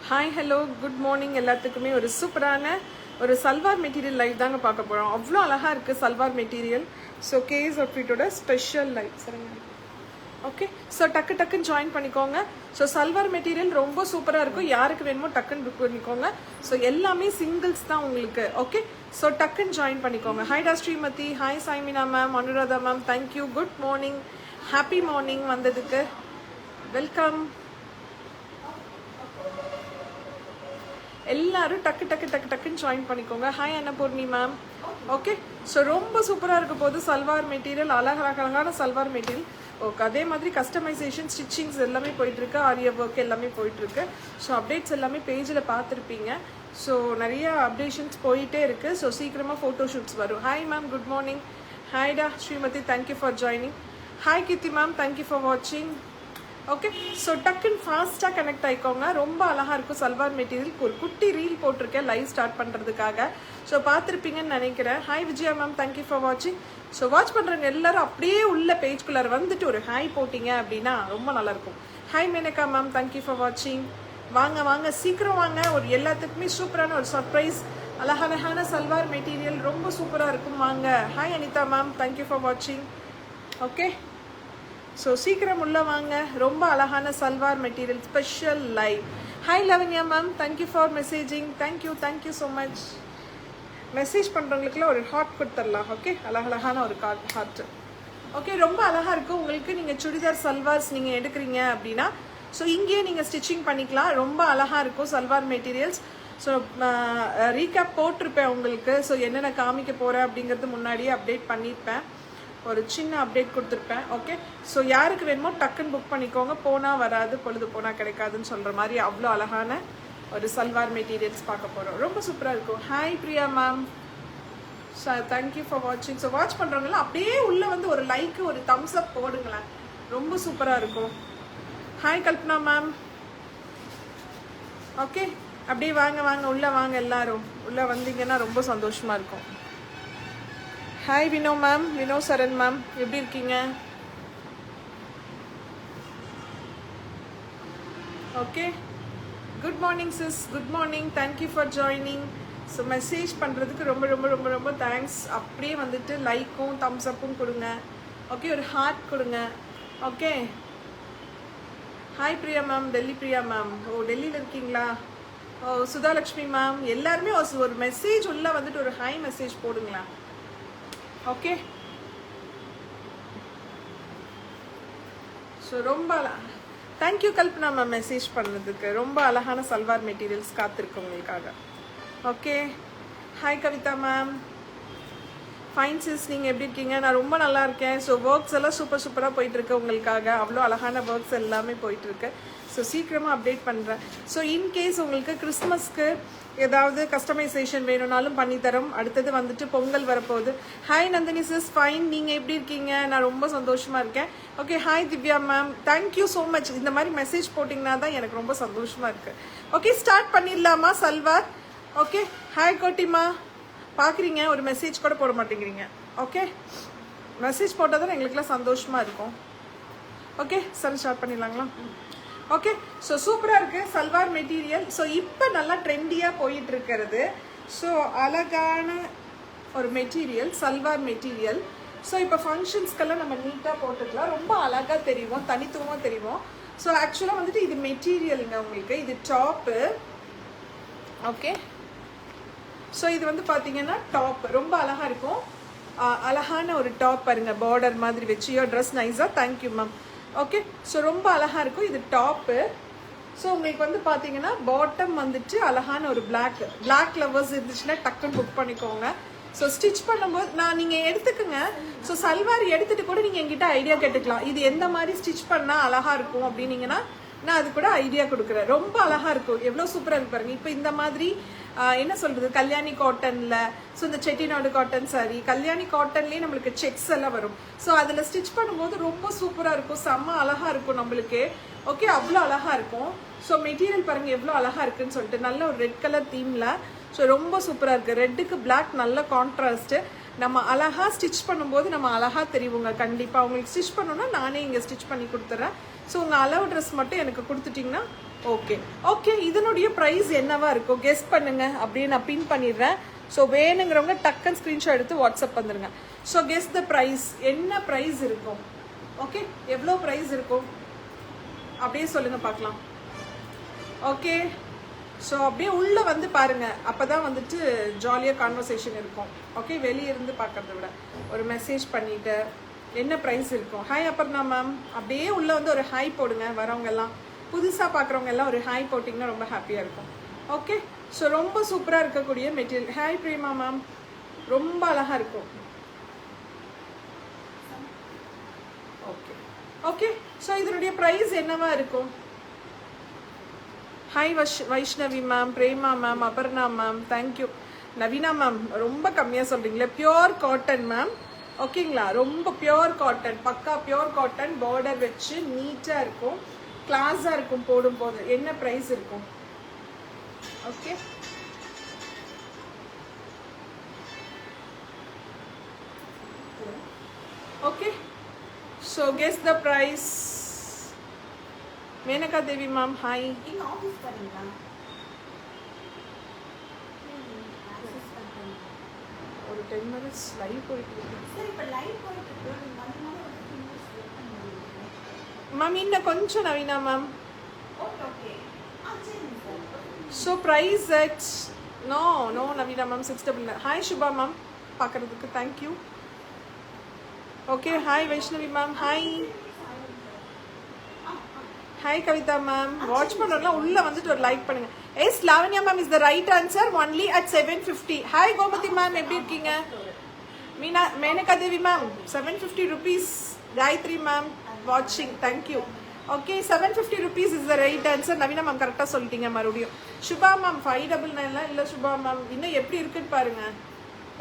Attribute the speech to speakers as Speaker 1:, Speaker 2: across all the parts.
Speaker 1: Hi hello good morning எல்லாத்துக்குமே ஒரு சூப்பரான ஒரு சல்வார் மெட்டீரியல் லைவ் தாங்க பார்க்க போகிறோம். அவ்வளோ அழகாக இருக்குது சல்வார் மெட்டீரியல். ஸோ கேஸ் அவுட்ஃபிட்டோட ஸ்பெஷல் லைவ் சரிங்க. ஓகே, ஸோ டக்குன்னு ஜாயின் பண்ணிக்கோங்க. ஸோ சல்வார் மெட்டீரியல் ரொம்ப சூப்பராக இருக்கும். யாருக்கு வேணுமோ டக்குன்னு புக் பண்ணிக்கோங்க. ஸோ எல்லாமே சிங்கிள்ஸ் தான் உங்களுக்கு. ஓகே, ஸோ டக்குன்னு ஜாயின் பண்ணிக்கோங்க. ஹாய்டா Srimathi, hi Saimina ma'am, Anuradha ma'am, thank you, good morning, happy morning வந்ததுக்கு வெல்கம். எல்லாரும் டக்குன்னு ஜாயின் பண்ணிக்கோங்க. Hi Annapoorni ma'am. Okay, so ரொம்ப சூப்பராக இருக்க போது சல்வார் மெட்டீரியல், அழகான சல்வார் மெட்டீரியல். ஓகே, அதே மாதிரி கஸ்டமைசேஷன் ஸ்டிச்சிங்ஸ் எல்லாமே போயிட்டுருக்கு, ஆரிய ஒர்க் எல்லாமே போயிட்டுருக்கு. ஸோ அப்டேட்ஸ் எல்லாமே பேஜில் பார்த்துருப்பீங்க. ஸோ நிறைய அப்டேஷன்ஸ் போயிட்டே இருக்குது. ஸோ சீக்கிரமாக ஃபோட்டோ ஷூட்ஸ் வரும். Hi ma'am, good morning. ஹாய்டா Srimathi, thank you for joining. Hi Keerthi ma'am, thank you for வாட்சிங். ஓகே, ஸோ டக்குன்னு ஃபாஸ்ட்டாக கனெக்ட் ஆகிக்கோங்க. ரொம்ப அழகாக இருக்கும் சல்வார் மெட்டீரியல். ஒரு குட்டி ரீல் போட்டிருக்கேன் லைவ் ஸ்டார்ட் பண்ணுறதுக்காக. ஸோ பார்த்துருப்பீங்கன்னு நினைக்கிறேன். Hi Vijaya ma'am, thank you for வாட்சிங். ஸோ வாட்ச் பண்ணுறவங்க எல்லாரும் அப்படியே உள்ள பேஜ்குள்ளார வந்துட்டு ஒரு ஹாய் போட்டிங்க அப்படின்னா ரொம்ப நல்லாயிருக்கும். Hi Menaka ma'am, thank you for வாட்சிங். வாங்க சீக்கிரம் வாங்க. ஒரு எல்லாத்துக்குமே சூப்பரான ஒரு சர்ப்ரைஸ், அழகான சல்வார் மெட்டீரியல் ரொம்ப சூப்பராக இருக்கும். வாங்க. Hi Anitha ma'am, thank you for வாட்சிங். ஓகே, ஸோ சீக்கிரம் உள்ள வாங்க. ரொம்ப அழகான salwar material special live. Hi Lavanya ma'am, thank you for messaging. Thank you so much. Message பண்ணுறவங்களுக்குலாம் ஒரு ஹார்ட் கொடுத்துடலாம். ஓகே, அழகான ஒரு ஹார்ட். ஓகே, ரொம்ப அழகாக இருக்கும் உங்களுக்கு. நீங்கள் சுடிதார் சல்வார்ஸ் நீங்கள் எடுக்கிறீங்க அப்படின்னா ஸோ இங்கேயே நீங்கள் ஸ்டிச்சிங் பண்ணிக்கலாம். ரொம்ப அழகாக இருக்கும் சல்வார் மெட்டீரியல்ஸ். ஸோ ரீகேப் போட்டிருப்பேன் உங்களுக்கு. ஸோ என்னென்ன காமிக்க போகிறேன் அப்படிங்கிறது முன்னாடியே அப்டேட் பண்ணியிருப்பேன். ஒரு சின்ன அப்டேட் கொடுத்துருப்பேன். ஓகே, ஸோ யாருக்கு வேணுமோ டக்குன்னு புக் பண்ணிக்கோங்க. போனால் வராது, பொழுது போனால் கிடைக்காதுன்னு சொல்கிற மாதிரி அவ்வளோ அழகான ஒரு சல்வார் மெட்டீரியல்ஸ் பார்க்க போகிறோம். ரொம்ப சூப்பராக இருக்கும். Hi Priya ma'am, thank you for வாட்சிங். ஸோ வாட்ச் பண்ணுறவங்களாம் அப்படியே உள்ளே வந்து ஒரு லைக்கு, ஒரு தம்ஸ் அப் போடுங்களேன். ரொம்ப சூப்பராக இருக்கும். Hi Kalpana ma'am. ஓகே, அப்படியே வாங்க உள்ளே வாங்க. எல்லாரும் உள்ளே வந்தீங்கன்னா ரொம்ப சந்தோஷமாக இருக்கும். ஹாய் வினோ மேம், வினோ சரண் மேம், எப்படி இருக்கீங்க? Okay, good morning sis, good morning, thank you for joining. So message பண்ணுறதுக்கு ரொம்ப தேங்க்ஸ். அப்படியே வந்துட்டு லைக்கும் தம்ஸ் அப்பும் கொடுங்க. ஓகே, ஒரு ஹார்ட் கொடுங்க. Okay, hi Priya ma'am, Delhi Priya ma'am. ஓ, டெல்லியில் இருக்கீங்களா? ஓ, சுதாலக்ஷ்மி மேம், எல்லாருமே ஒரு மெசேஜ் உள்ள வந்துட்டு ஒரு ஹாய் மெசேஜ் போடுங்களா. ஓகே, ஸோ ரொம்ப தேங்க்யூ கல்பனா மேம் மெசேஜ் பண்ணதுக்கு. ரொம்ப அழகான சல்வார் மெட்டீரியல்ஸ் காத்திருக்கு உங்களுக்காக. Okay, hi Kavitha ma'am, fine sis, நீங்கள் எப்படி இருக்கீங்க? நான் ரொம்ப நல்லா இருக்கேன். ஸோ ஒர்க்ஸ் எல்லாம் சூப்பராக போயிட்டுருக்கு உங்களுக்காக. அவ்வளோ அழகான ஒர்க்ஸ் எல்லாமே போயிட்டுருக்கு. ஸோ சீக்கிரமாக அப்டேட் பண்ணுறேன். ஸோ இன்கேஸ் உங்களுக்கு கிறிஸ்மஸ்க்கு ஏதாவது கஸ்டமைசேஷன் வேணும்னாலும் பண்ணித்தரோம். அடுத்தது வந்துட்டு பொங்கல் வரப்போகுது. ஹாய் நந்தினி சிஸ், ஃபைன், நீங்கள் எப்படி இருக்கீங்க? நான் ரொம்ப சந்தோஷமாக இருக்கேன். Okay, hi Divya ma'am, thank you so much. இந்த மாதிரி மெசேஜ் போட்டிங்கன்னா தான் எனக்கு ரொம்ப சந்தோஷமாக இருக்குது. ஓகே, ஸ்டார்ட் பண்ணிடலாமா சல்வார்? ஓகே, ஹாய் கோட்டிமா, பார்க்குறீங்க, ஒரு மெசேஜ் கூட போட மாட்டேங்கிறீங்க. ஓகே, மெசேஜ் போட்டால் தான் எங்களுக்குலாம் சந்தோஷமாக இருக்கும். ஓகே, சரி ஸ்டார்ட் பண்ணிடலாங்களா? ஓகே, ஸோ சூப்பராக இருக்குது சல்வார் மெட்டீரியல். ஸோ இப்போ நல்லா ட்ரெண்டியாக போயிட்டு இருக்கிறது. ஸோ அழகான ஒரு மெட்டீரியல், சல்வார் மெட்டீரியல். ஸோ இப்போ ஃபங்க்ஷன்ஸ்க்கெல்லாம் நம்ம நீட்டாக போட்டுக்கலாம். ரொம்ப அழகாக தெரியும், தனித்துவமாக தெரியும். ஸோ ஆக்சுவலாக வந்துட்டு இது மெட்டீரியலுங்க உங்களுக்கு. இது டாப்பு. ஓகே, ஸோ இது வந்து பார்த்தீங்கன்னா டாப் ரொம்ப அழகாக இருக்கும். அழகான ஒரு டாப் பாருங்க, பார்டர் மாதிரி வச்சு. யோர் ட்ரெஸ் நைஸாக, தேங்க்யூ மேம். ஓகே, ஸோ ரொம்ப அழகாக இருக்கும். இது டாப்பு. ஸோ உங்களுக்கு வந்து பார்த்தீங்கன்னா பாட்டம் வந்துட்டு அழகான ஒரு பிளாக் லவர்ஸ் இருந்துச்சுன்னா டக்குன்னு புக் பண்ணிக்கோங்க. ஸோ ஸ்டிச் பண்ணும்போது நீங்கள் எடுத்துக்கோங்க. ஸோ சல்வார் எடுத்துகிட்டு கூட நீங்கள் எங்கிட்ட ஐடியா கேட்டுக்கலாம். இது எந்த மாதிரி ஸ்டிச் பண்ணால் அழகாக இருக்கும் அப்படின்னீங்கன்னா நான் அது கூட ஐடியா கொடுக்குறேன். ரொம்ப அழகாக இருக்கும். எவ்வளோ சூப்பராக இருக்கு பாருங்க. இப்போ இந்த மாதிரி என்ன சொல்கிறது, கல்யாணி காட்டனில், ஸோ இந்த செட்டிநாடு காட்டன் சாரி, கல்யாணி காட்டன்லேயே நம்மளுக்கு செக்ஸ் எல்லாம் வரும். ஸோ அதில் ஸ்டிச் பண்ணும்போது ரொம்ப சூப்பராக இருக்கும், செம்ம அழகாக இருக்கும் நம்மளுக்கு. ஓகே, அவ்வளோ அழகாக இருக்கும். ஸோ மெட்டீரியல் பாருங்கள் எவ்வளோ அழகாக இருக்குன்னு சொல்லிட்டு. நல்ல ஒரு ரெட் கலர் தீமில். ஸோ ரொம்ப சூப்பராக இருக்குது. ரெட்டுக்கு பிளாக் நல்ல கான்ட்ராஸ்ட்டு. நம்ம அழகாக ஸ்டிச் பண்ணும்போது நம்ம அழகாக தெரியுங்க. கண்டிப்பாக உங்களுக்கு ஸ்டிச் பண்ணணும்னா நானே இங்கே ஸ்டிச் பண்ணி கொடுத்துட்றேன். ஸோ உங்கள் அளவு ட்ரெஸ் மட்டும் எனக்கு கொடுத்துட்டிங்கன்னா ஓகே ஓகே, இதனுடைய ப்ரைஸ் என்னவா இருக்கும் கெஸ் பண்ணுங்க. அப்படியே நான் பின் பண்ணிடுறேன். ஸோ வேணுங்கிறவங்க டக்குன்னு ஸ்க்ரீன்ஷாட் எடுத்து வாட்ஸ்அப் வந்துருங்க. ஸோ கெஸ் த ப்ரைஸ், என்ன ப்ரைஸ் இருக்கும்? ஓகே, எவ்வளோ ப்ரைஸ் இருக்கும் அப்படியே சொல்லுங்க பார்க்கலாம். ஓகே, ஸோ அப்படியே உள்ளே வந்து பாருங்க, அப்போ தான் வந்துட்டு ஜாலியாக கான்வர்சேஷன் இருக்கும். ஓகே, வெளியே இருந்து பார்க்கறத விட ஒரு மெசேஜ் பண்ணிட்டு என்ன ப்ரைஸ் இருக்கும். ஹாய் அபர்ணா மேம், அப்படியே உள்ளே வந்து ஒரு ஹாய் போடுங்க. வரவங்க எல்லாம், புதுசாக பார்க்குறவங்க எல்லாம் ஒரு ஹாய் போட்டிங்கன்னா ரொம்ப ஹாப்பியாக இருக்கும். ஓகே, ஸோ ரொம்ப சூப்பராக இருக்கக்கூடிய மெட்டீரியல். ஹாய் பிரேமா மேம், ரொம்ப அழகாக இருக்கும். ஓகே ஓகே, ஸோ இதனுடைய ப்ரைஸ் என்னவா இருக்கும்? Hi Vaishnavi ma'am, Prema ma'am, Aparna ma'am, thank you. Naveena ma'am ரொம்ப கம்மியாக சொல்கிறீங்களே. பியோர் காட்டன் மேம், ஓகேங்களா? ரொம்ப பியோர் காட்டன், பக்கா பியோர் காட்டன், பார்டர் வச்சு நீட்டாக இருக்கும், கிளாஸாக இருக்கும் போடும்போது. என்ன ப்ரைஸ் இருக்கும்? Okay, okay, so guess the price. Menaka Devi ma'am hi. ஒரு 10 minutes லைவ் போயிட்டு மேம். இன்னும் கொஞ்சம் நவீனா மேம். ஸோ ப்ரைஸ் எட் நோ Naveena ma'am 699. Hi Subha ma'am, பார்க்குறதுக்கு thank you. Okay, hi Vaishnavi ma'am hi. Hi Kavitha ma'am, watch பண்ணுறதுலாம் உள்ளே வந்துட்டு ஒரு லைக் பண்ணுங்க. Yes Lavanya ma'am is the right answer, only at 750. Hi Gomathi ma'am, எப்படி இருக்கீங்க? Menaka Devi ma'am 750 rupees. Gayathri ma'am வாட்சிங், thank you. Okay, 750 rupees is the right answer. Naveena ma'am கரெக்டாக சொல்லிட்டீங்க மறுபடியும். சுபா மேம் 599 இல்லை சுபா மேம், இன்னும் எப்படி இருக்குன்னு பாருங்க.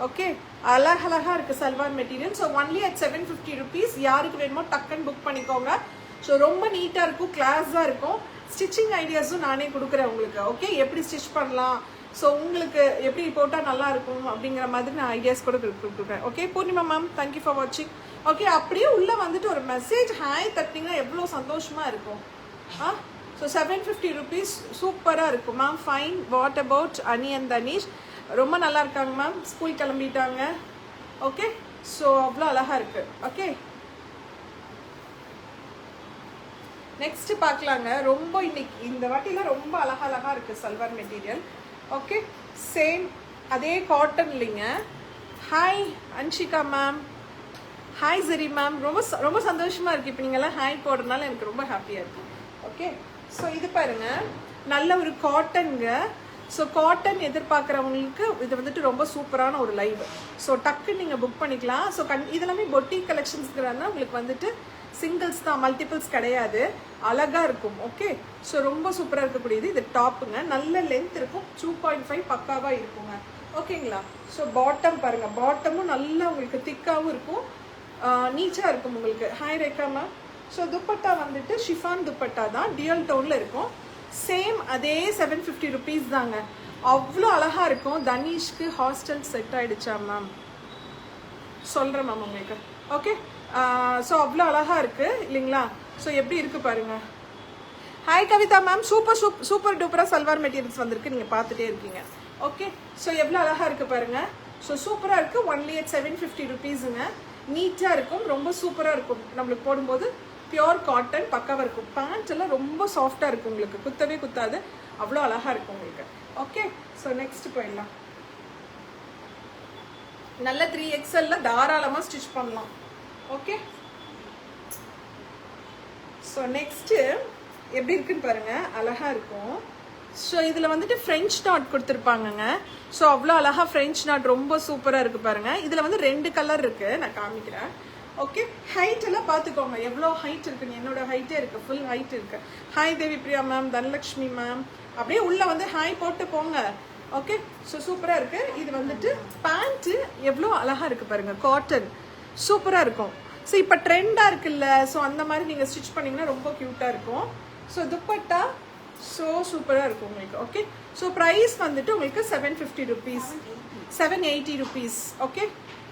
Speaker 1: ஓகே, அழகழகா இருக்கு salwar material. So only at 750 rupees. யாருக்கு வேணுமோ டக்குன்னு புக் பண்ணிக்கோங்க. ஸோ ரொம்ப நீட்டாக இருக்கும், கிளாஸாக இருக்கும். ஸ்டிச்சிங் ஐடியாஸும் நானே கொடுக்குறேன் உங்களுக்கு. ஓகே, எப்படி ஸ்டிச் பண்ணலாம், ஸோ உங்களுக்கு எப்படி போட்டால் நல்லா இருக்கும் அப்படிங்கிற மாதிரி நான் ஐடியாஸ் கூட கொடுக்குறேன். Okay Purnima ma'am, thank you for வாட்சிங். ஓகே, அப்படியே உள்ளே வந்துட்டு ஒரு மெசேஜ் ஹாய் தட்டிங்கன்னா எவ்வளோ சந்தோஷமாக இருக்கும். ஸோ 750 rupees சூப்பராக இருக்கும் மேம். ஃபைன். வாட் அபவுட் அனி அண்ட் தனீஷ்? ரொம்ப நல்லா இருக்காங்க மேம், ஸ்கூல் கிளம்பிட்டாங்க. ஓகே, ஸோ அவ்வளோ அழகாக இருக்குது. ஓகே, நெக்ஸ்ட் பார்க்கலாங்க. ரொம்ப இன்னைக்கு இந்த வாட்டிலாம் ரொம்ப அழகா இருக்குது சல்வார் மெட்டீரியல். ஓகே, சேம் அதே காட்டன் இல்லைங்க. ஹாய் அன்ஷிகா மேம், ஹாய் ஜெரி மேம், ரொம்ப சந்தோஷமாக இருக்குது. இப்போ நீங்கள்லாம் ஹாய் போடுறதுனால எனக்கு ரொம்ப ஹாப்பியாக இருக்குது. ஓகே, ஸோ இது பாருங்க, நல்ல ஒரு காட்டனுங்க. ஸோ காட்டன் எதிர்பார்க்குறவங்களுக்கு இது வந்துட்டு ரொம்ப சூப்பரான ஒரு லைவ். ஸோ டக்குன்னு நீங்கள் புக் பண்ணிக்கலாம். ஸோ இதெல்லாமே பொட்டிக் கலெக்ஷன்ஸ்ங்கிறதுனா உங்களுக்கு வந்துட்டு சிங்கிள்ஸ் தான், மல்டிபிள்ஸ் கிடையாது. அழகாக இருக்கும். ஓகே, ஸோ ரொம்ப சூப்பராக இருக்கக்கூடியது. இது டாப்புங்க, நல்ல லென்த் இருக்கும், 2.5 பக்காவாக இருக்குங்க. ஓகேங்களா? ஸோ பாட்டம் பாருங்கள், பாட்டமும் நல்லா உங்களுக்கு திக்காகவும் இருக்கும், நீச்சாக இருக்கும் உங்களுக்கு. Hi Rekha ma'am. So dupatta வந்துட்டு ஷிஃபான் துப்பட்டா தான், டியூல் டோனில் இருக்கும். சேம் அதே 750 rupees தாங்க. அவ்வளோ அழகாக இருக்கும். தனீஷ்க்கு ஹாஸ்டல் செட் ஆகிடுச்சா மேம்? சொல்கிறேன் மேம் உங்களுக்கு. ஓகே, ஸோ அவ்வளோ அழகாக இருக்குது இல்லைங்களா? ஸோ எப்படி இருக்குது பாருங்கள். ஹாய் கவிதா மேம், சூப்பர் டூப்பராக சல்வார் மெட்டீரியல்ஸ் வந்திருக்கு, நீங்கள் பார்த்துட்டே இருக்கீங்க. ஓகே, ஸோ எவ்வளோ அழகாக இருக்குது பாருங்கள். ஸோ சூப்பராக இருக்குது. Only at 750 rupeesங்க. நீட்டாக இருக்கும், ரொம்ப சூப்பராக இருக்கும். நம்மளுக்கு போடும்போது பியோர் காட்டன் பக்காவாக இருக்கும். பேண்ட் எல்லாம் ரொம்ப சாஃப்டாக இருக்கும், உங்களுக்கு குத்தவே குத்தாது, அவ்வளோ அழகாக இருக்கும் உங்களுக்கு. ஓகே, ஸோ நெக்ஸ்ட் போயிடலாம். நல்ல 3XL தாராளமாக ஸ்டிச் பண்ணலாம். ஓகே, ஸோ நெக்ஸ்ட்டு எப்படி இருக்குன்னு பாருங்கள், அழகாக இருக்கும். ஸோ இதில் வந்துட்டு ஃப்ரெஞ்ச் நாட் கொடுத்துருப்பாங்கங்க. ஸோ அவ்வளோ அழகாக ஃப்ரெஞ்ச் நாட் ரொம்ப சூப்பராக இருக்குது பாருங்கள். இதில் வந்து 2 கலர் இருக்குது, நான் காமிக்கிறேன். ஓகே, ஹைட் எல்லாம் பார்த்துக்கோங்க, எவ்வளோ ஹைட் இருக்குன்னு. என்னோட ஹைட்டே இருக்குது, ஃபுல் ஹைட் இருக்குது. ஹாய் தேவி பிரியா மேம், தனலக்ஷ்மி மேம், அப்படியே உள்ளே வந்து ஹாய் போட்டு போங்க. ஓகே, ஸோ சூப்பராக இருக்குது. இது வந்துட்டு பேண்ட்டு எவ்வளோ அழகாக இருக்குது பாருங்கள், காட்டன் சூப்பராக இருக்கும். ஸோ இப்போ ட்ரெண்டாக இருக்குல்ல, ஸோ அந்த மாதிரி நீங்கள் ஸ்டிச் பண்ணிங்கன்னா ரொம்ப க்யூட்டாக இருக்கும். ஸோ துப்பட்டா ஸோ சூப்பராக இருக்கும் உங்களுக்கு. ஓகே, ஸோ ப்ரைஸ் வந்துட்டு உங்களுக்கு 750 rupees, 780 rupees. ஓகே,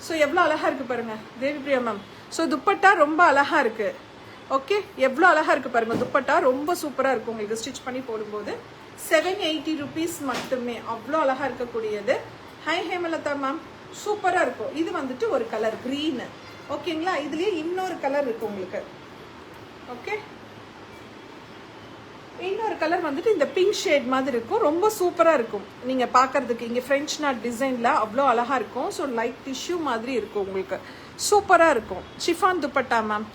Speaker 1: ஸோ எவ்வளோ அழகாக இருக்குது பாருங்கள் தேவி பிரியா மேம். ஸோ துப்பட்டா ரொம்ப அழகாக இருக்குது. ஓகே, எவ்வளோ அழகாக இருக்குது பாருங்கள். துப்பட்டா ரொம்ப சூப்பராக இருக்கும் உங்களுக்கு ஸ்டிச் பண்ணி போடும்போது. 780 rupees மட்டுமே. அவ்வளோ அழகாக இருக்கக்கூடியது. ஹாய் ஹேமலதா மேம், சூப்பராக இருக்கும். இது வந்துட்டு ஒரு கலர் க்ரீனு. ஓகேங்களா, இதுலேயே இன்னொரு கலர் இருக்குது உங்களுக்கு. ஓகே, இன்னொரு கலர் வந்துட்டு இந்த பிங்க் ஷேட் மாதிரி இருக்கும். ரொம்ப சூப்பராக இருக்கும் நீங்கள் பார்க்கறதுக்கு. இங்கே ஃப்ரெஞ்ச் நாட் டிசைனில் அவ்வளோ அழகாக இருக்கும். ஸோ லைட் டிஷ்யூ மாதிரி இருக்கும் உங்களுக்கு. சூப்பராக இருக்கும். Chiffon dupatta ma'am.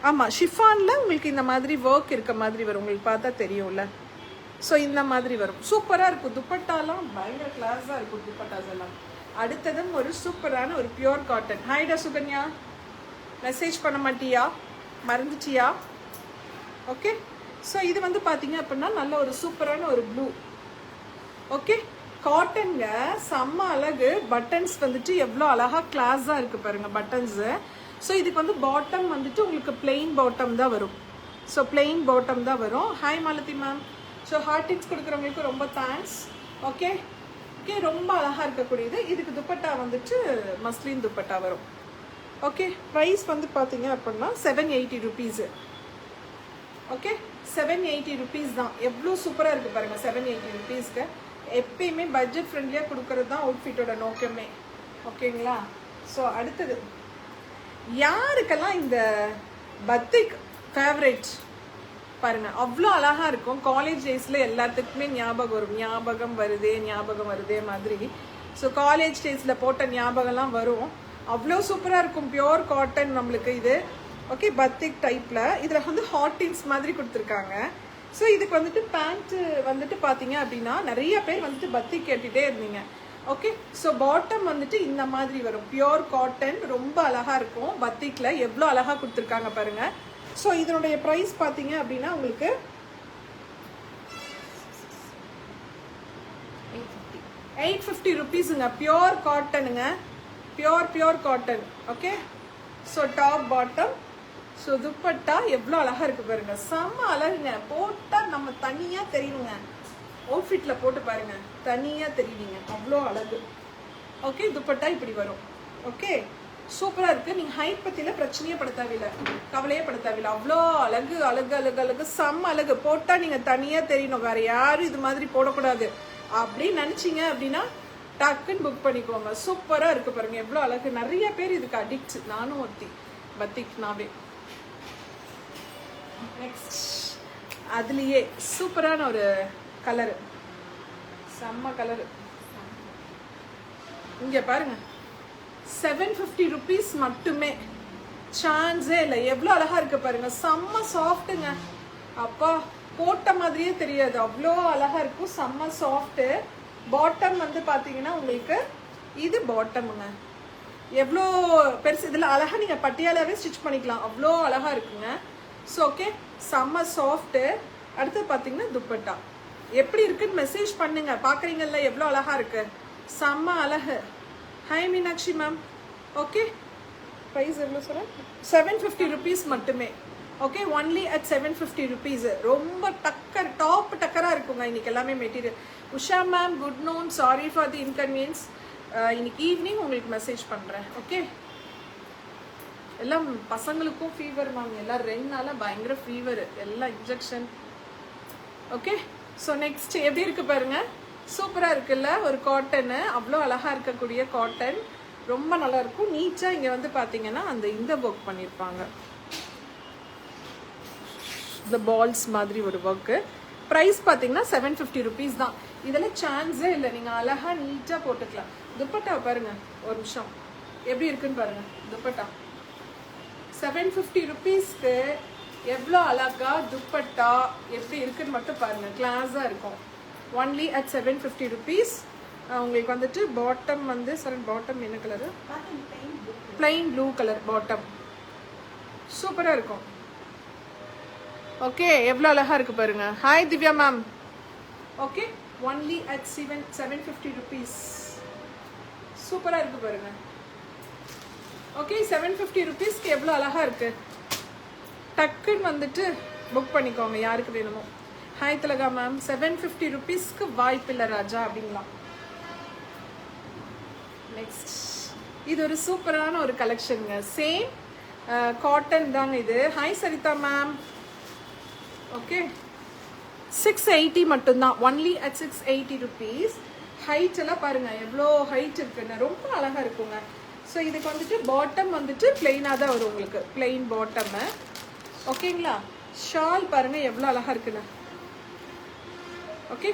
Speaker 1: ஆமாம், ஷிஃபானில் உங்களுக்கு இந்த மாதிரி ஒர்க் இருக்க மாதிரி வரும். உங்களுக்கு பார்த்தா தெரியும்ல. ஸோ இந்த மாதிரி வரும். சூப்பராக இருக்கும். துப்பட்டாலாம் பயங்கர கிளாஸாக இருக்கும் துப்பட்டாஸ் எல்லாம். அடுத்ததும் ஒரு சூப்பரான ஒரு பியூர் காட்டன். ஹாய்டா சுகன்யா, மெசேஜ் பண்ண மாட்டியா, மறந்துட்டியா? ஓகே, ஸோ இது வந்து பார்த்தீங்க அப்படின்னா நல்ல ஒரு சூப்பரான ஒரு ப்ளூ. ஓகே, காட்டனுங்க, செம்ம அழகு. பட்டன்ஸ் வந்துட்டு எவ்வளோ அழகாக கிளாஸாக இருக்குது பாருங்கள் பட்டன்ஸு. ஸோ இதுக்கு வந்து பாட்டம் வந்துட்டு உங்களுக்கு பிளெயின் பாட்டம் தான் வரும். ஸோ பிளெயின் பாட்டம் தான் வரும். Hi Malathi ma'am. So heart tips கொடுக்குறவங்களுக்கு ரொம்ப தேங்க்ஸ். ஓகே ஓகே, ரொம்ப அழகாக இருக்கக்கூடியது. இதுக்கு துப்பட்டா வந்துட்டு மஸ்லின் துப்பட்டா வரும். ஓகே, ப்ரைஸ் வந்து பார்த்தீங்க அப்படின்னா 780 rupees. ஓகே, 780 rupees தான். எவ்வளோ சூப்பராக இருக்குது பாருங்கள் 780 rupeesக்கு. எப்பயுமே பட்ஜெட் ஃப்ரெண்ட்லியாக கொடுக்கறது தான் அவுட்ஃபிட்டோட நோக்கமே. ஓகேங்களா. ஸோ அடுத்தது யாருக்கெல்லாம் இந்த பத்திக் ஃபேவரேட் பாருங்கள், அவ்வளோ அழகாக இருக்கும். காலேஜ் டேஸில் எல்லாத்துக்குமே ஞாபகம் வருதே மாதிரி. ஸோ காலேஜ் டேஸில் போட்ட ஞாபகம்லாம் வரும். அவ்வளோ சூப்பராக இருக்கும். பியோர் காட்டன் நம்மளுக்கு இது. ஓகே, பத்திக் டைப்பில். இதில் வந்து ஹாட்டின்ஸ் மாதிரி கொடுத்துருக்காங்க. ஸோ இதுக்கு வந்துட்டு பேண்ட்டு வந்துட்டு பார்த்தீங்க அப்படின்னா நிறைய பேர் வந்துட்டு பத்திக் கேட்டுகிட்டே இருந்தீங்க. ஓகே, ஸோ பாட்டம் வந்துட்டு இந்த மாதிரி வரும். பியோர் காட்டன், ரொம்ப அழகாக இருக்கும். பத்திக்கில் எவ்வளோ அழகாக கொடுத்துருக்காங்க பாருங்கள். ஸோ இதனுடைய ப்ரைஸ் பார்த்தீங்க அப்படின்னா உங்களுக்கு 850 rupeesங்க. பியோர் காட்டனுங்க, pure cotton. Okay, so top bottom. So dupatta எவ்வளோ அழகாக இருக்குது பாருங்கள். செம்ம அழகுங்க. போட்டால் நம்ம தனியாக தெரியுங்க. அவுட்ஃபிட்டில் போட்டு பாருங்கள், தனியாக தெரியுவீங்க. அவ்வளோ அழகு. ஓகே, துப்பட்டா இப்படி வரும். ஓகே, சூப்பராக இருக்குது. நீங்கள் ஹைட் பற்றியில் பிரச்சனையே பட தேவையில்லை, கவலையே பட தேவையில்லை. அவ்வளோ அழகு அழகு அழகு அழகு, செம்ம அழகு. போட்டால் நீங்கள் தனியாக தெரியணும், வேறு யாரும் இது மாதிரி போடக்கூடாது அப்படின்னு நினச்சிங்க அப்படின்னா டக்குன்னு புக் பண்ணிக்கோங்க. சூப்பராக இருக்குது பாருங்கள், எவ்வளோ அழகு. நிறைய பேர் இதுக்கு அடிக்ட், நானும் ஒருத்தி பத்திக்னாவே. நெக்ஸ்ட் அதுலேயே சூப்பரான ஒரு கலரு, செம்ம கலரு. இங்கே பாருங்க, 750 rupees மட்டுமே. சான்ஸே இல்லை. எவ்வளோ அழகாக இருக்கு பாருங்க. செம்ம சாஃப்ட்டுங்க. அப்பா, போட்ட மாதிரியே தெரியாது, அவ்வளோ அழகாக இருக்கும். செம்ம சாஃப்ட்டு. பாட்டம் வந்து பார்த்தீங்கன்னா உங்களுக்கு இது பாட்டமுங்க. எவ்வளோ பெருசு. இதில் அழகாக நீங்கள் பட்டியாலாவே ஸ்டிச் பண்ணிக்கலாம், அவ்வளோ அழகாக இருக்குங்க. ஸோ ஓகே, செம்ம சாஃப்ட்டு. அடுத்து பார்த்தீங்கன்னா துப்பட்டா எப்படி இருக்குன்னு மெசேஜ் பண்ணுங்க. பார்க்குறீங்கல்ல எவ்வளோ அழகாக இருக்கு, செம்ம அழகு. Hi Meenakshi ma'am. Okay, price எவ்வளோ சொல்கிறேன்? 750 rupees மட்டுமே. Okay, only at 750 rupees. ரொம்ப டாப் டக்கராக இருக்குங்க இன்னைக்கு எல்லாமே material. Usha ma'am, good noon, sorry for the inconvenience. இன்னைக்கு ஈவினிங் உங்களுக்கு மெசேஜ் பண்ணுறேன். ஓகே, எல்லாம் பசங்களுக்கும் ஃபீவர் மேம். எல்லாம் 2 நாளாக பயங்கர ஃபீவர், எல்லாம் இன்ஜெக்ஷன். ஓகே, ஸோ நெக்ஸ்ட் எப்படி இருக்கு பாருங்க. சூப்பராக இருக்குல்ல, ஒரு காட்டனு. அவ்வளோ அழகாக இருக்கக்கூடிய காட்டன், ரொம்ப நல்லா இருக்கும். நீட்டாக இங்கே வந்து பார்த்தீங்கன்னா அந்த இந்த ஒர்க் பண்ணியிருப்பாங்க, இந்த பால்ஸ் மாதிரி ஒரு ஒர்க்கு. ப்ரைஸ் பார்த்தீங்கன்னா 750 rupees தான். இதெல்லாம் சான்ஸே இல்லை, நீங்கள் அழகாக நீட்டாக போட்டுக்கலாம். துப்பட்டா பாருங்க, ஒரு நிமிஷம் எப்படி இருக்குன்னு பாருங்க. துப்பட்டா 750 rupeesக்கு எவ்வளோ அழகா துப்பட்டா எப்படி இருக்குன்னு மட்டும் பாருங்க. கிளாஸாக இருக்கும். Only at 750 rupees. உங்களுக்கு வந்துட்டு பாட்டம் வந்து பாட்டம் என்ன colour? Plain blue colour bottom. சூப்பராக இருக்கும். ஓகே, எவ்வளோ அழகாக இருக்குது பாருங்க. Hi Divya ma'am. Okay, only at 750 rupees. சூப்பராக இருக்குது பாருங்க. ஓகே, 750 rupeesக்கு எவ்வளோ அழகாக இருக்குது. டக்குன்னு வந்துட்டு புக் பண்ணிக்கோங்க யாருக்கு வேணுமோ. ஹாய் திலகா மேம். 750 rupeesக்கு வாய்ப்பில்லை ராஜா அப்படிங்களாம். நெக்ஸ்ட் இது ஒரு சூப்பரான ஒரு கலெக்ஷனுங்க. சேம் காட்டன் தாங்க இது. ஹாய் சரிதா மேம். ஓகே 680 மட்டும்தான், ஒன்லி அட் 680 ருபீஸ். ஹைட் எல்லாம் பாருங்க எவ்வளோ ஹைட் இருக்குன்னு, ரொம்ப அழகா இருக்குங்க. ஸோ இதுக்கு வந்துட்டு பாட்டம் வந்துட்டு பிளெயினாக தான் வரும் உங்களுக்கு, பிளெயின் பாட்டம்மு. ஓகேங்களா? ஷால் பாருங்க எவ்வளோ அழகா இருக்குன்னு. ஓகே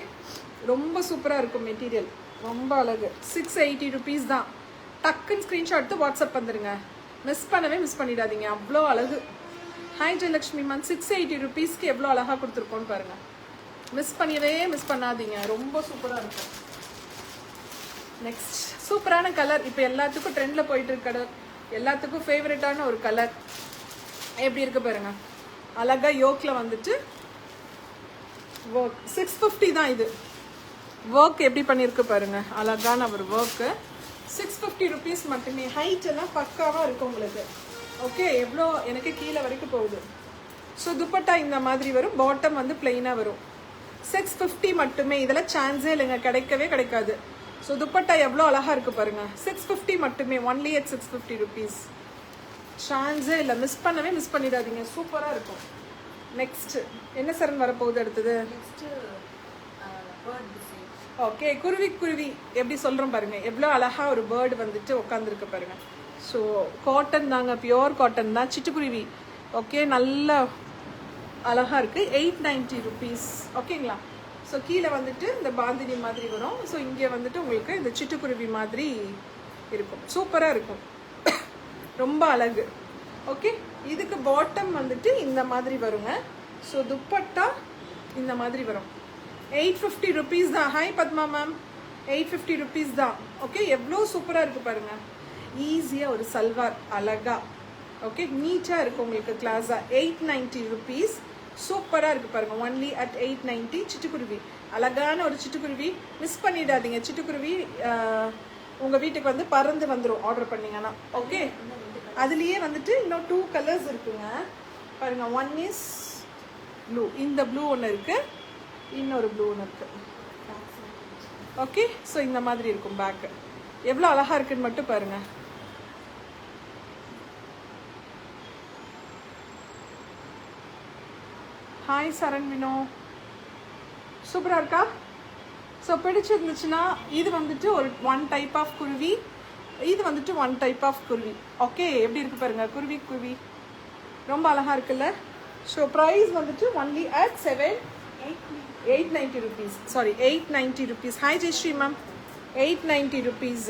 Speaker 1: ரொம்ப சூப்பராக இருக்கும் மெட்டீரியல், ரொம்ப அழகு. 680 ருபீஸ் தான். டக்குன்னு ஸ்க்ரீன்ஷாட் எடுத்து வாட்ஸ்அப் வந்துடுங்க, மிஸ் பண்ணிடாதீங்க, அவ்வளோ அழகு. ஹாய் ஜெயலக்ஷ்மி மேம், 680 ருபீஸ்க்கு எவ்வளோ அழகாக கொடுத்துருக்கோன்னு பாருங்கள். மிஸ் பண்ணாதீங்க, ரொம்ப சூப்பராக இருக்கும். நெக்ஸ்ட் சூப்பரான கலர், இப்போ எல்லாத்துக்கும் ட்ரெண்டில் போயிட்டு இருக்க கலர், எல்லாத்துக்கும் ஃபேவரட்டான ஒரு கலர். எப்படி இருக்கு பாருங்க, அழகாக யோக்கில் வந்துட்டு ஒர்க். 650 தான் இது. ஒர்க் எப்படி பண்ணியிருக்கு பாருங்க, அழகான ஒரு ஒர்க்கு. 650 ருபீஸ் மட்டுமே. ஹைட் எல்லாம் பக்காவாக இருக்கும் உங்களுக்கு. ஓகே எவ்வளோ எனக்கு கீழே வரைக்கும் போகுது. ஸோ துப்பட்டா இந்த மாதிரி வரும், பாட்டம் வந்து பிளெயினாக வரும். 650 மட்டுமே, இதெல்லாம் சான்ஸே இல்லைங்க, கிடைக்காது. ஸோ துப்பட்டா எவ்வளோ அழகாக இருக்குது பாருங்கள். 650 மட்டுமே, ஒன்லி அட் 650 ருபீஸ். சான்ஸே இல்லை, மிஸ் பண்ணிடாதீங்க, சூப்பராக இருக்கும். நெக்ஸ்ட் என்ன சரண் வரப்போகுது அடுத்தது? ஓகே குருவி எப்படி சொல்கிறோம் பாருங்க, எவ்வளோ அழகாக ஒரு பேர்டு வந்துட்டு உட்காந்துருக்கு பாருங்க. ஸோ காட்டன் தாங்க, பியோர் காட்டன் தான், சிட்டுக்குருவி. ஓகே நல்ல அழகாக இருக்குது. 890 ருபீஸ். ஓகேங்களா? ஸோ கீழே வந்துட்டு இந்த பாந்தினி மாதிரி வரும். ஸோ இங்கே வந்துட்டு உங்களுக்கு இந்த சிட்டுக்குருவி மாதிரி இருக்கும், சூப்பராக இருக்கும், ரொம்ப அழகு. ஓகே இதுக்கு பாட்டம் வந்துட்டு இந்த மாதிரி வருங்க. ஸோ துப்பட்டா இந்த மாதிரி வரும். 850 ருபீஸ் தான். ஹாய் பத்மா மேம், 850 ருபீஸ் தான். ஓகே எவ்வளோ சூப்பராக இருக்குது பாருங்கள். ஈஸியாக ஒரு சல்வார் அழகா. ஓகே நீட்டாக இருக்கும் உங்களுக்கு, கிளாஸாக. 890 ருபீஸ். சூப்பராக இருக்குது பாருங்கள், ஒன்லி அட் 890. சிட்டுக்குருவி, அழகான ஒரு சிட்டுக்குருவி, மிஸ் பண்ணிடாதீங்க. சிட்டுக்குருவி உங்கள் வீட்டுக்கு வந்து பறந்து வந்துடும் ஆர்டர் பண்ணிங்கன்னா. ஓகே அதுலேயே வந்துட்டு இன்னும் 2 கலர்ஸ் இருக்குங்க பாருங்கள். ஒன் இஸ் ப்ளூ, இந்த ப்ளூ ஒன்று இருக்குது, இன்னொரு ப்ளூ ஒன்று இருக்குது. ஓகே ஸோ இந்த மாதிரி இருக்கும் பேக்கு. எவ்வளோ அழகாக இருக்குன்னு மட்டும் பாருங்கள். ஹாய் சரண் வினோ, சூப்பராக இருக்கா? ஸோ பிடிச்சிருந்துச்சுன்னா இது வந்துட்டு ஒரு ஒன் டைப் ஆஃப் குருவி, இது வந்துட்டு ஒன் டைப் ஆஃப் குருவி. ஓகே எப்படி இருக்கு பாருங்க, குருவி ரொம்ப அழகாக இருக்குல்ல. ஸோ ப்ரைஸ் வந்துட்டு only at 890 rupees. Sorry 890 rupees. Hi Jayashree ma'am, 890 rupees.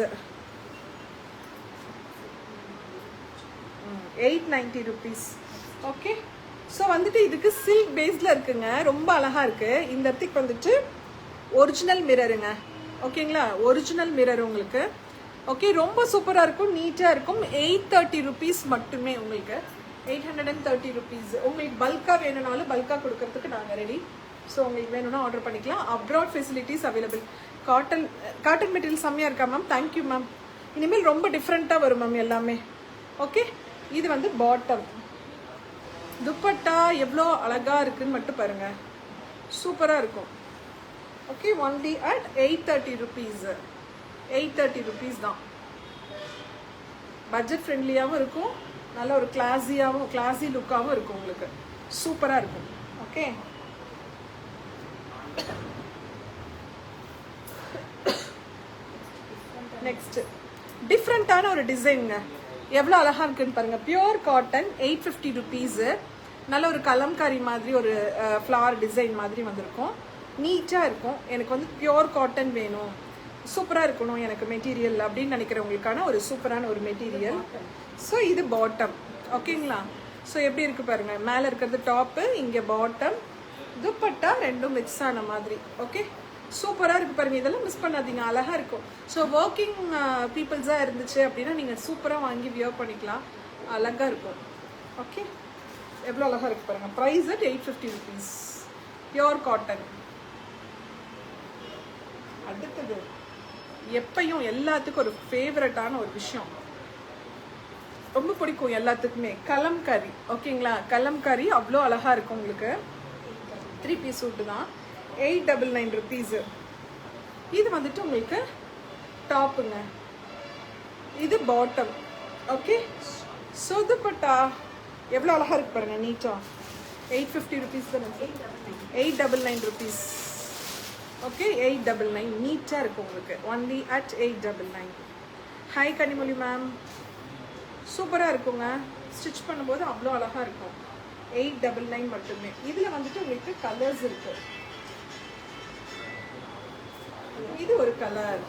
Speaker 1: 890 rupees. Okay so வந்துட்டு இதுக்கு சில்க் பேஸில் இருக்குங்க, ரொம்ப அழகாக இருக்குது. இந்த இடத்துக்கு வந்துட்டு ஒரிஜினல் மிரருங்க. ஓகேங்களா? ஒரிஜினல் மிரர் உங்களுக்கு. ஓகே ரொம்ப சூப்பராக இருக்கும், நீட்டாக இருக்கும். 830 ருபீஸ் மட்டுமே உங்களுக்கு. 830 ருபீஸ். உங்களுக்கு பல்காக வேணும்னாலும் பல்காக கொடுக்கறதுக்கு நாங்கள் ரெடி. ஸோ உங்களுக்கு வேணும்னா ஆர்டர் பண்ணிக்கலாம். Abroad facilities available. Cotton material செம்மையாக இருக்கா மேம்? Thank you ma'am. இனிமேல் ரொம்ப டிஃப்ரெண்ட்டாக வரும் மேம் எல்லாமே. ஓகே இது வந்து பாட்டம். துப்பட்டா எவ்வளோ அழகாக இருக்குன்னு மட்டும் பாருங்கள், சூப்பராக இருக்கும். Okay only at 830 rupees. 830 rupees தான். பட்ஜெட் ஃப்ரெண்ட்லியாகவும் இருக்கும், நல்ல ஒரு கிளாஸி லுக்காகவும் இருக்கும் உங்களுக்கு, சூப்பராக இருக்கும். ஓகே நெக்ஸ்ட் டிஃப்ரெண்ட்டான ஒரு டிசைனுங்க, எவ்வளோ அழகாக இருக்குன்னு பாருங்கள். Pure cotton, 850 rupees. நல்ல ஒரு கலம்காரி மாதிரி ஒரு ஃப்ளவர் டிசைன் மாதிரி வந்திருக்கும், நீட்டாக இருக்கும். எனக்கு வந்து பியோர் காட்டன் வேணும், சூப்பராக இருக்கணும் எனக்கு மெட்டீரியல் அப்படின்னு நினைக்கிறவங்களுக்கான ஒரு சூப்பரான ஒரு மெட்டீரியல். ஸோ இது பாட்டம். ஓகேங்களா? ஸோ எப்படி இருக்குது பாருங்கள், மேலே இருக்கிறது டாப்பு, இங்கே பாட்டம், துப்பட்டா ரெண்டும் மிக்ஸ் ஆன மாதிரி. ஓகே சூப்பராக இருக்குது பாருங்கள், இதெல்லாம் மிஸ் பண்ணாதீங்க, அழகாக இருக்கும். ஸோ ஒர்க்கிங் பீப்புள்ஸாக இருந்துச்சு அப்படின்னா நீங்கள் சூப்பராக வாங்கி வியர் பண்ணிக்கலாம், அழகாக இருக்கும். ஓகே எவ்வளோ அழகாக இருக்குது பாருங்கள். Price at 850 rupees. Pure cotton. அடுத்தது எப்பயும் எல்லாத்துக்கும் ஒரு ஃபேவரட்டான ஒரு விஷயம், ரொம்ப பிடிக்கும் எல்லாத்துக்குமே, கலம்காரி. ஓகேங்களா? கலம்காரி அவ்வளோ அழகாக இருக்கும் உங்களுக்கு. 3 பீஸ் சூட்டு தான், 899 ருபீஸு. இது வந்துட்டு உங்களுக்கு டாப்புங்க, இது பாட்டம். ஓகே ஸோ துப்பட்டா எவ்வளோ அழகாக இருக்கு பாருங்க, நீட்டாக. 850 rupees தானே, 899 rupees. ஓகே, 899 நீட்டாக இருக்கும் உங்களுக்கு. Only at 899. Hi Kanimozhi ma'am, சூப்பராக இருக்குங்க. ஸ்டிச் பண்ணும்போது அவ்வளோ அழகாக இருக்கும். 899 மட்டுமே. இதில் வந்துட்டு உங்களுக்கு கலர்ஸ் இருக்கு. இது ஒரு கலர்.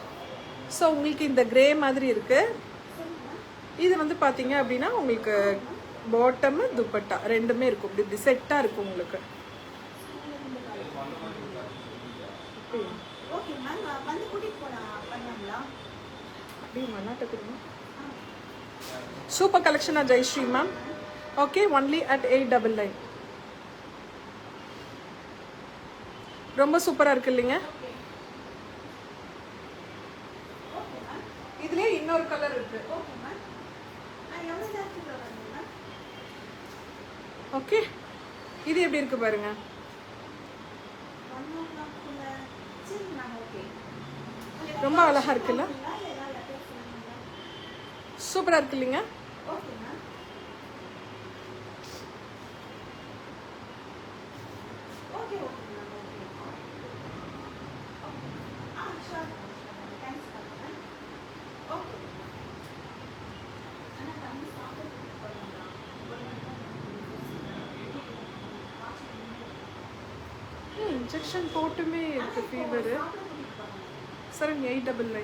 Speaker 1: ஸோ உங்களுக்கு இந்த கிரே மாதிரி இருக்கு. இது வந்து பார்த்தீங்க அப்படின்னா உங்களுக்கு பாட்டம் துப்பட்டா ரெண்டுமே இருக்கும். இப்படி செட்டாக இருக்கும் உங்களுக்கு. சூப்பர் கலெக்ஷனா Jayashree ma'am. Okay, only at 899. ரொம்ப சூப்பராக இருக்கு இல்லைங்க. இதுலயே இன்னொரு கலர் இருக்கு. ஓகே, இது எப்படி இருக்கு பாருங்க. ரொம்ப அழகா இருக்குல்ல, சூப்பரா இருக்கு இல்லைங்க. இன்ஜெக்ஷன் போட்டுமே இருக்கு ஃபீவர். சார் 899.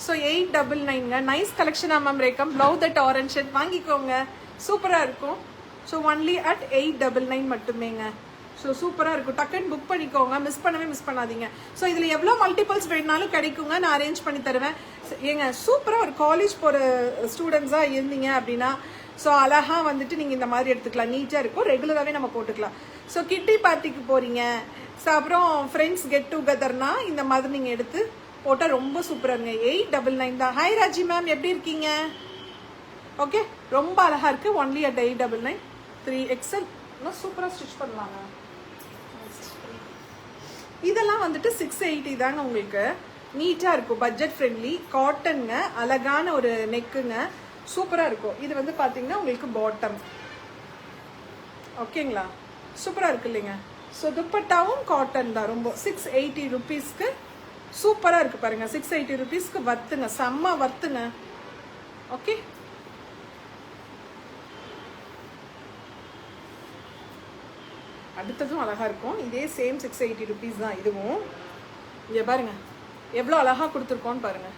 Speaker 1: ஸோ 899ங்க. நைஸ் கலெக்ஷனா மேம் ரேக்கம். லவ் தட் ஆரஞ்ச் ஷர்ட் வாங்கிக்கோங்க, சூப்பராக இருக்கும். ஸோ ஒன்லி அட் 899 மட்டுமேங்க. ஸோ சூப்பராக இருக்கும். டக்குன்னு புக் பண்ணிக்கோங்க, மிஸ் பண்ணாதீங்க. ஸோ இதில் எவ்வளோ மல்டிபிள்ஸ் வேணுனாலும் கிடைக்குங்க, நான் அரேஞ்ச் பண்ணி தருவேன். ஏங்க சூப்பராக ஒரு காலேஜ் போகிற ஸ்டூடெண்ட்ஸாக இருந்தீங்க அப்படின்னா ஸோ அழகாக வந்துட்டு நீங்கள் இந்த மாதிரி எடுத்துக்கலாம். நீட்டாக இருக்கும், ரெகுலராகவே நம்ம போட்டுக்கலாம். ஸோ கிட்டி பார்ட்டிக்கு போகிறீங்க, ஸோ அப்புறம் ஃப்ரெண்ட்ஸ் கெட் டுகெதர்னா இந்த மாதிரி நீங்கள் எடுத்து போட்டால் ரொம்ப சூப்பராக. 899 தான். ஹாய் ராஜி மேம், எப்படி இருக்கீங்க? ஓகே, ரொம்ப அழகாக இருக்குது. Only at 899. 3XL சூப்பராக ஸ்டிச் பண்ணலாங்க. இதெல்லாம் வந்துட்டு 680 தாங்க உங்களுக்கு. நீட்டாக இருக்கும், பட்ஜெட் ஃப்ரெண்ட்லி, காட்டனுங்க, அழகான ஒரு நெக்குங்க, சூப்பராக இருக்கும். இது வந்து பார்த்தீங்கன்னா உங்களுக்கு பாட்டம். ஓகேங்களா, சூப்பராக இருக்கு இல்லைங்க. ஸோ துப்பட்டாவும் காட்டன் தான். ரொம்ப 680 rupeesக்கு சூப்பராக இருக்குது பாருங்க. 680 rupeesக்கு வர்த்துங்க, செம்ம வர்த்துங்க. ஓகே, அடுத்ததும் அழகாக இருக்கும். இதே சேம் 680 rupees தான் இதுவும். இங்கே பாருங்க எவ்வளோ அழகாக கொடுத்துருக்கோன்னு பாருங்கள்.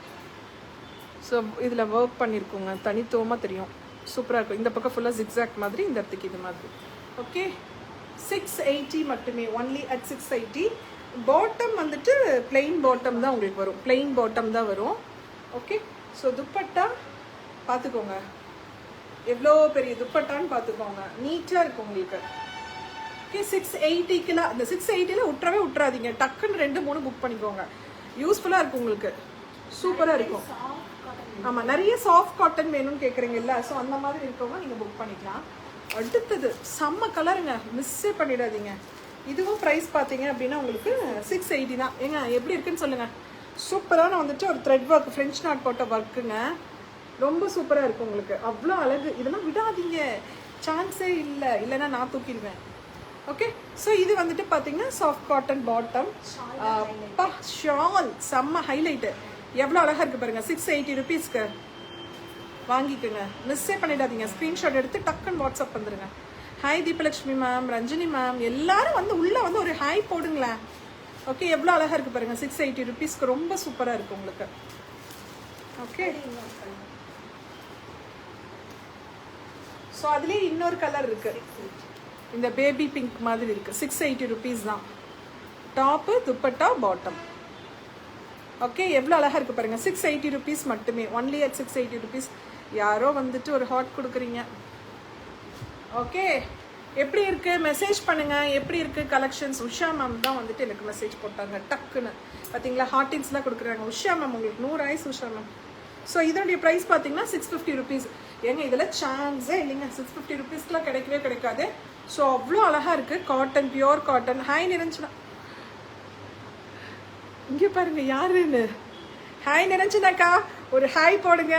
Speaker 1: ஸோ இதில் ஒர்க் பண்ணியிருக்கோங்க, தனித்துவமாக தெரியும், சூப்பராக இருக்கும். இந்த பக்கம் ஃபுல்லாக ஜிக்ஸாக் மாதிரி, இந்த இடத்துக்கு இது மாதிரி. ஓகே, 680 மட்டுமே. Only at 680. பாட்டம் வந்துட்டு பிளெயின் பாட்டம் தான் உங்களுக்கு வரும், பிளெயின் பாட்டம் தான் வரும். ஓகே, ஸோ துப்பட்டா பார்த்துக்கோங்க, எவ்வளோ பெரிய துப்பட்டான்னு பார்த்துக்கோங்க, நீட்டாக இருக்கும் உங்களுக்கு. ஓகே, 680க்குலாம் இந்த 680ல விட்டுறாதீங்க, டக்குன்னு 2-3 புக் பண்ணிக்கோங்க, யூஸ்ஃபுல்லாக இருக்கும் உங்களுக்கு, சூப்பராக இருக்கும். ஆமாம், நிறைய சாஃப்ட் காட்டன் வேணும்னு கேட்குறீங்கல்ல, ஸோ அந்த மாதிரி இருக்கவங்க நீங்கள் புக் பண்ணிக்கலாம். அடுத்தது செம்ம கலருங்க, மிஸ்ஸே பண்ணிடாதீங்க. இதுவும் ப்ரைஸ் பார்த்தீங்க அப்படின்னா உங்களுக்கு 680 தான். ஏங்க எப்படி இருக்குன்னு சொல்லுங்கள். சூப்பரான வந்துட்டு ஒரு த்ரெட் ஒர்க், ஃப்ரெஞ்ச் நாட் போட்ட ஒர்க்குங்க, ரொம்ப சூப்பராக இருக்கும் உங்களுக்கு, அவ்வளோ அழகு. இதெல்லாம் விடாதீங்க, சான்ஸே இல்லை, இல்லைன்னா நான் தூக்கிடுவேன். ஓகே, ஸோ இது வந்துட்டு பார்த்தீங்கன்னா சாஃப்ட் காட்டன் பாட்டம், ஷால் செம்ம ஹைலைட்டு, எவ்வளோ அழகாக இருக்குது பாருங்கள். 680 rupeesக்கு வாங்கிக்கோங்க, மிஸ்ஸே பண்ணிடாதீங்க. ஸ்க்ரீன்ஷாட் எடுத்து டக்குன்னு வாட்ஸ்அப் வந்துடுங்க. Hi Deepalakshmi ma'am, Ranjini ma'am, எல்லாரும் வந்து உள்ளே வந்து ஒரு ஹாய் போடுங்களேன். ஓகே, எவ்வளோ அழகாக இருக்குது பாருங்கள். 680 rupeesக்கு ரொம்ப சூப்பராக இருக்குது உங்களுக்கு. ஓகே, ஸோ அதுலேயே இன்னொரு கலர் இருக்குது, இந்த பேபி பிங்க் மாதிரி இருக்குது. 680 rupees தான். Top, dupatta, bottom. ஓகே, எவ்வளோ அழகாக இருக்குது பாருங்கள். 680 rupees மட்டுமே. Only at 680 rupees. யாரோ வந்துட்டு ஒரு ஹாட் கொடுக்குறீங்க. ஓகே, எப்படி இருக்குது மெசேஜ் பண்ணுங்கள். எப்படி இருக்குது கலெக்ஷன்ஸ்? உஷா மேம் தான் வந்துட்டு எனக்கு மெசேஜ் போட்டாங்க டக்குன்னு, பார்த்தீங்களா, ஹாட்டின்ஸ்லாம் கொடுக்குறாங்க. உஷா மேம், உங்களுக்கு 100 ஆயிஸ் உஷா மேம். ஸோ இதனுடைய ப்ரைஸ் பார்த்தீங்கன்னா 650 rupees. ஏங்க இதில் சான்ஸே இல்லைங்க, 650 rupeesக்குலாம் கிடைக்கவே கிடைக்காது. ஸோ அவ்வளோ அழகாக இருக்குது, cotton, pure cotton. Hi Niranjana, இங்கே பாருங்க யாருன்னு. ஹாய் நிரஞ்சனாக்கா, ஒரு ஹாய் போடுங்க.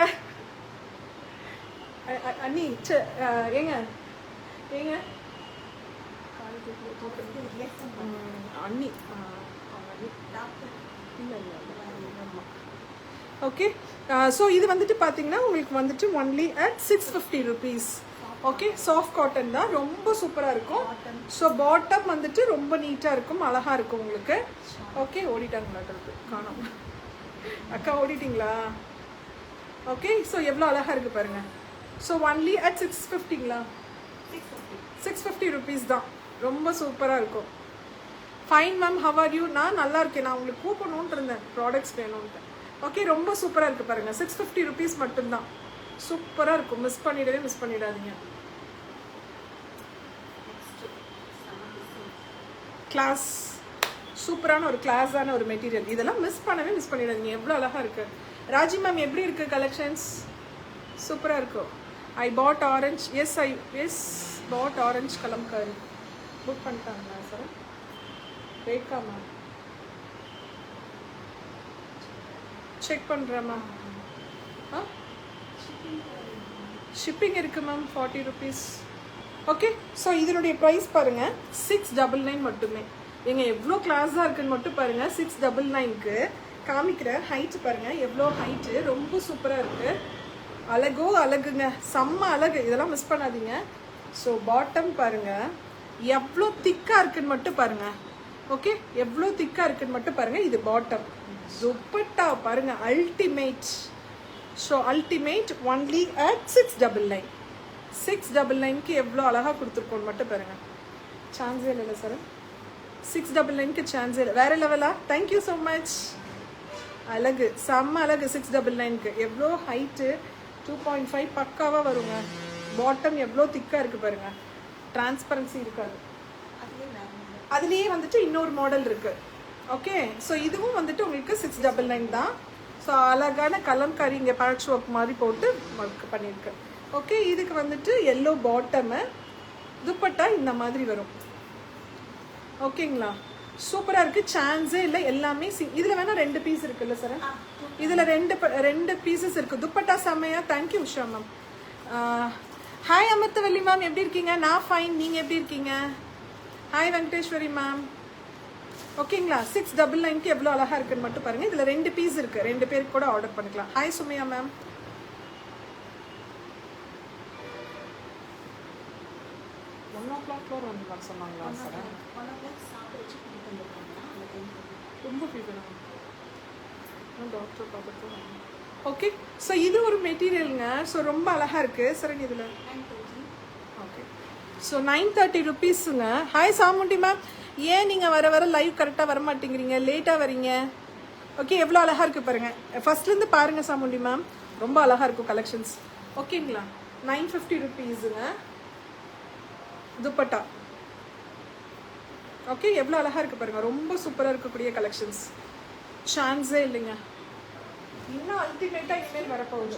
Speaker 1: அண்ணி ஏங்க ஏங்க அண்ணி ஓகே. ஸோ இது வந்துட்டு பார்த்தீங்கன்னா உங்களுக்கு வந்துட்டு only at 650 rupees. Okay, soft cotton தான், ரொம்ப சூப்பராக இருக்கும். ஸோ பாட்டம் வந்துட்டு ரொம்ப நீட்டாக இருக்கும், அழகாக இருக்கும் உங்களுக்கு. ஓகே, ஓடிட்டாங்களா காணோம் அக்கா, ஓடிட்டிங்களா? ஓகே, ஸோ எவ்வளோ அழகாக இருக்குது பாருங்கள். ஸோ ஒன்லி அட் 650ங்களா? 650 rupees தான், ரொம்ப சூப்பராக இருக்கும். Fine ma'am, how are you? நான் நல்லா இருக்கேன். நான் உங்களுக்கு கூப்பிடணுன்ட்டு இருந்தேன், ப்ராடக்ட்ஸ் வேணும்ன்ட்டு. ஓகே, ரொம்ப சூப்பராக இருக்குது பாருங்கள். 650 rupees மட்டும்தான், சூப்பராக இருக்கும். மிஸ் பண்ணிடாதீங்க. கிளாஸ், சூப்பரான ஒரு கிளாஸான ஒரு மெட்டீரியல். இதெல்லாம் மிஸ் பண்ணிடாதீங்க. எவ்வளோ அழகாக இருக்குது. ராஜி மேம் எப்படி இருக்குது கலெக்ஷன்ஸ்? சூப்பராக இருக்கும். ஐ பாட் ஆரஞ்ச். எஸ் பாட் ஆரஞ்ச் கலம்காரி. புக் பண்ணிட்டாங்களா சார்? ரேகா மேம் செக் பண்ணுறேன் மேம். ஷிப்பிங் இருக்குது மேம், 40 rupees. ஓகே, ஸோ இதனுடைய ப்ரைஸ் பாருங்கள், 699 மட்டுமே. எங்க எவ்வளோ கிளாஸாக இருக்குன்னு மட்டும் பாருங்கள். 699க்கு காமிக்கிற ஹைட்டு பாருங்கள், எவ்வளோ ஹைட்டு, ரொம்ப சூப்பராக இருக்குது. அழகுங்க, செம்ம அழகு. இதெல்லாம் மிஸ் பண்ணாதீங்க. ஸோ பாட்டம் பாருங்கள், எவ்வளோ திக்காக இருக்குன்னு மட்டும் பாருங்கள். ஓகே, எவ்வளோ திக்காக இருக்குன்னு மட்டும் பாருங்கள். இது பாட்டம். துப்பட்டா பாருங்கள், ultimate. So ultimate only at 699. 699க்கு எவ்வளோ அழகாக கொடுத்துருக்கோன்னு மட்டும் பாருங்கள். சான்ஸே இல்லை சார், 699க்கு சான்ஸே இல்லை. வேறு லெவலா? Thank you so much. அழகு, செம்ம அழகு. 699க்கு எவ்வளோ ஹைட்டு, 2.5 பக்காவாக வருங்க. பாட்டம் எவ்வளோ திக்காக இருக்குது பாருங்கள், டிரான்ஸ்பரன்சி இருக்காது. அதுலேயே வந்துட்டு இன்னொரு மாடல் இருக்குது. ஓகே, ஸோ இதுவும் வந்துட்டு உங்களுக்கு 699 தான். ஸோ அழகான கலம்காரி இங்கே பேட்ச் ஒர்க் மாதிரி போட்டு ஒர்க் பண்ணியிருக்கு. ஓகே, இதுக்கு வந்துட்டு எல்லோ பாட்டமு, துப்பட்டா இந்த மாதிரி வரும். ஓகேங்களா, சூப்பராக இருக்குது, சான்ஸே இல்லை. எல்லாமே இதில் வேணால் 2 பீஸ் இருக்குல்ல சார்? இதில் 2 பீசஸ் இருக்குது. துப்பட்டா செம்மையா. Thank you Usha ma'am. Hi Amirthavalli ma'am, எப்படி இருக்கீங்க? நான் ஃபைன், நீங்கள் எப்படி இருக்கீங்க? Hi Venkateswari ma'am. ஓகேங்களா, 699க்கு எவ்வளோ அழகாக இருக்குன்னு மட்டும் பாருங்கள். இதில் 2 பீஸ் இருக்குது, 2 பேருக்கு கூட ஆர்டர் பண்ணிக்கலாம். ஹாய் சுமையா மேம். வந்து சொன்னாங்களா சார்? ரொம்ப டாக்டர் பார்த்துட்டு. ஓகே, ஸோ இது ஒரு மெட்டீரியலுங்க. ஸோ ரொம்ப அழகாக இருக்குது சார். இதில் ஓகே, ஸோ 930 rupeesங்க. ஹாய் சாமுண்டி மேம், ஏன் நீங்கள் வர லைவ் கரெக்டாக வர மாட்டேங்கிறீங்க, லேட்டாக வரீங்க? ஓகே, எவ்வளோ அழகாக இருக்குது பாருங்கள். ஃபர்ஸ்ட்லேருந்து பாருங்கள் சாமுண்டி மேம், ரொம்ப அழகாக இருக்கும் கலெக்ஷன்ஸ். ஓகேங்களா, 950 rupeesங்க. துப்பட்டா ஓகே, எவ்வளோ அழகாக இருக்குது பாருங்கள், ரொம்ப சூப்பராக இருக்கக்கூடிய கலெக்ஷன்ஸ். சான்ஸே இல்லைங்க. இன்னும் அல்டிமேட்டாக இனிமேல் வரப்போகுது.